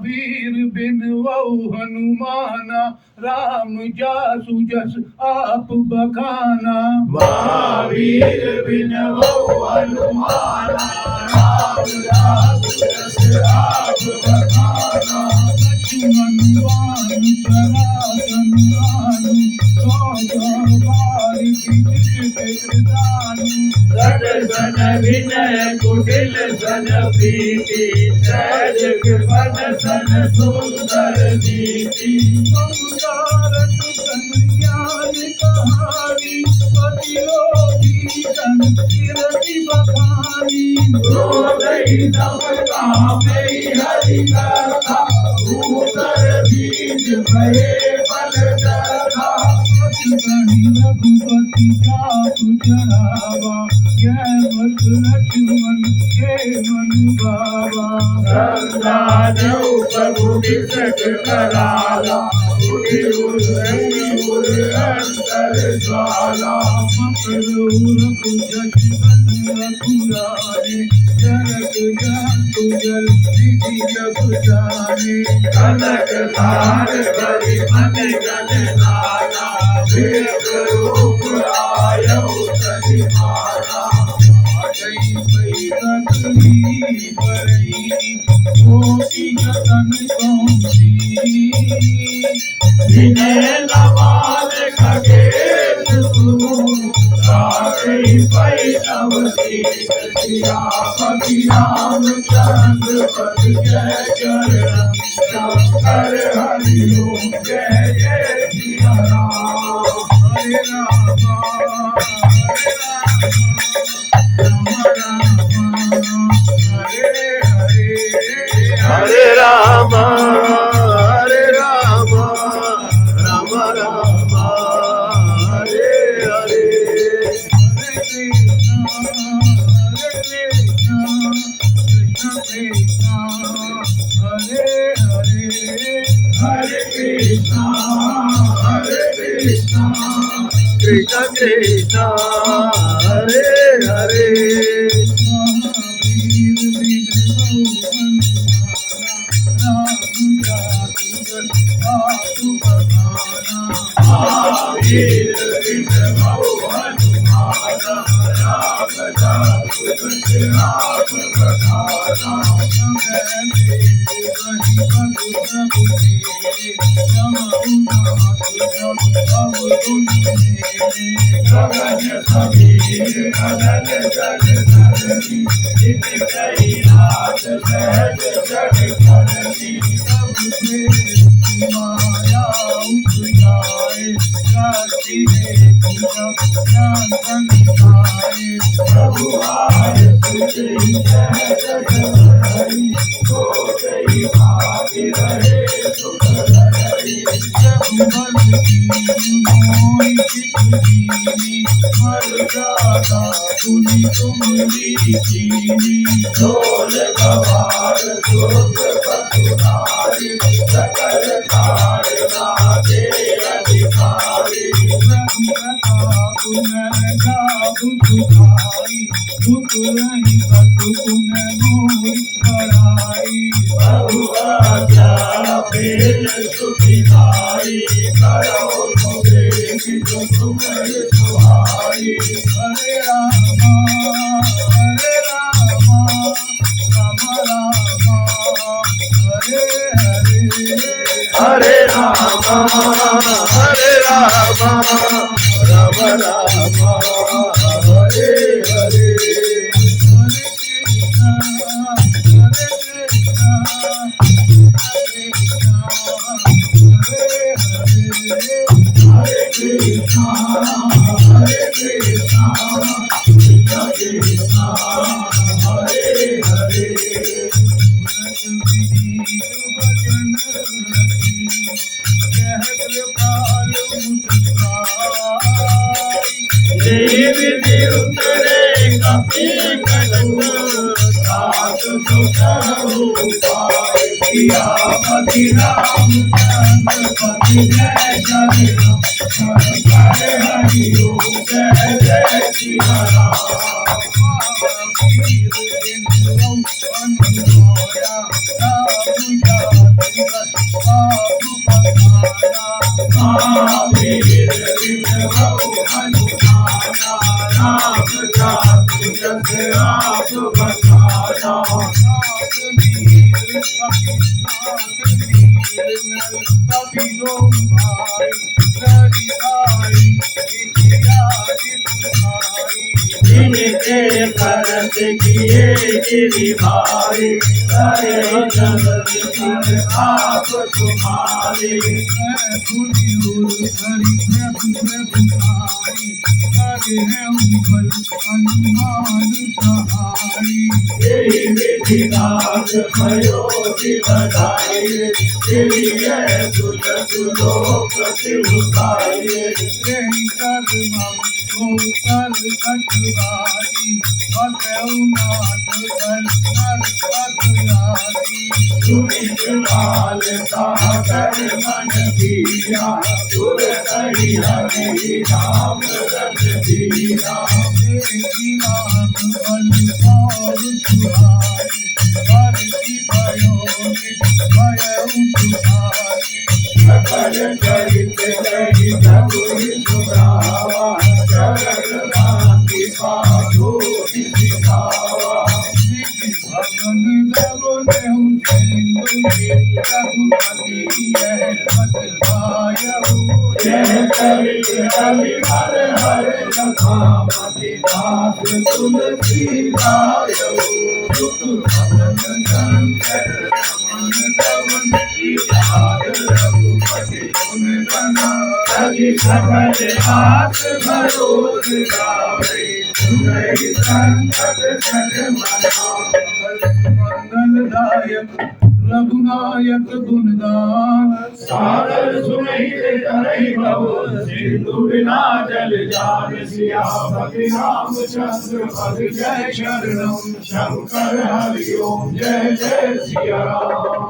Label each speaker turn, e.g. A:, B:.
A: महावीर बिन वहु हनुमाना, राम जासु जस आप बखाना।
B: महावीर बिन वहु हनुमाना, राम जासु जस आप बखाना।
A: लक्ष्मण बाण सरासन रानु, सौ बार की कृतानु।
B: सट सन विनय कुटिल सन प्रीति, सहज कृपण सन सुंदर नीति।
A: ममतारत सन ज्ञान कहानी, पतिलोभी सन कीरति बखानी।
B: क्रोधहि सब कामहि हरि करता, भूधर बीज भये फल चरता।
A: कहीं रघुपति जाप चढ़ावा, यह मत लक्ष्मण के मन भावा।
B: संदानऊ प्रभु बिसट कराला, उठि उर अंतर ज्वाला।
A: मकरऊ रघु जस बन अकुरारे, जरक जंतु जल निधि जग जाने।
B: कनक धार भरि मन गण नाना, एक रूप आयऊ सनिहारा।
A: आजई पई रखली बरई, गोपी जतन कौसी।
B: विनय नवाल खगेश सुनु, राखई पैनव सीत सियापति रामचंद्र पति जय चरण। शंकर हरि ओम जय जय सिया राम।
A: हरे राम हरे राम, हरे हरे,
B: हरे राम हरे राम, राम राम हरे हरे।
A: हरे कृष्णा कृष्ण कृष्णा हरे हरे।
B: हरे कृष्णा कृष्ण कृष्ण हरे हरे।
A: महावीर बिन वहु हनुमाना, राम जासु जस आप बखाना।
B: महावीर बिन वहु हनुमाना, गगन समीर गगन जल धरनी। इत कैलास सहज जग धरनी।
A: माया उपजाए, जाति है ज्ञान संसारे।
B: प्रभु आय सुचि सहज हरि, गोचई भागि रहे सुख हरि।
A: जगुबल कीन्हि मोहि चित्त दीनी, मर जाता पुनि तुम्हारी कीन्ही।
B: ढोल गवार सूत पशुधारी, सकल ताड़ना दे अधिकारी।
A: प्रभु प्रताप मैं गावु सुखाई, भूख रही कतु पुन मोहि बड़ाई।
B: प्रभु आज्ञा बिन सुखी नाई, करो सुदेवी जो तुम्हें सुहाई।
A: हरे राम राम राम हरे हरे।
B: हरे राम हरे राम, राम राम हरे हरे।
A: हरे कृष्णा हरे कृष्णा हरे कृष्णा,
B: हरे कृष्णा कृष्ण कृष्ण हरे हरे।
A: विनीत भजन रति, कहत कृपाल मुस्काई।
B: विधि उतरे कपि कनक, सात सुखहु पाय। सियापति रामचंद्र पति जय चरण। शंकर हरि ओम जय जय सिया राम।
A: महावीर बिन वहु हनुमाना, राम जासु नल कभी दो भाई लड़ी आई किया जिसमाई
B: जिनके भरत किए गिरि भाई करे जगत आप तुम्हारे
A: मैं भूली और हरि प्रभु प्रभुताई करे है उबल हनुमान सहाई
B: यही विधिनाथ भयो बधाई तेरी है सुजत लोक सिखाए
A: यही कर्मम तो कर कटवाई अतौ मात बल नर अधयाती
B: सुनि कृपाल सागर मन दिया सुर कही हरि नाम रख दिया
A: देखी नाम बल और सुहाई हर की भयो भयो सुहाई
B: सकल चरित कही प्रभु सुनावा जगत कांति पाछो सिखावा
A: भगन देव सिंधु रघुपति मत भायऊ
B: जय चरित कवि हर हर कथामति दास तुलसी गायो
A: भगन शंकर रमन दवन रघुपति गुण गना
B: सभी सकल हाथ भरोस गावे सुनहि संकट सग मना
A: मंगलदायक रघुनायक गुणगान
B: सागर सुनहि करहि भव सिंधु बिना जल जान सियापति रामचंद्र पद जय शरणम शंकर हरि ओम जय जय सिया राम।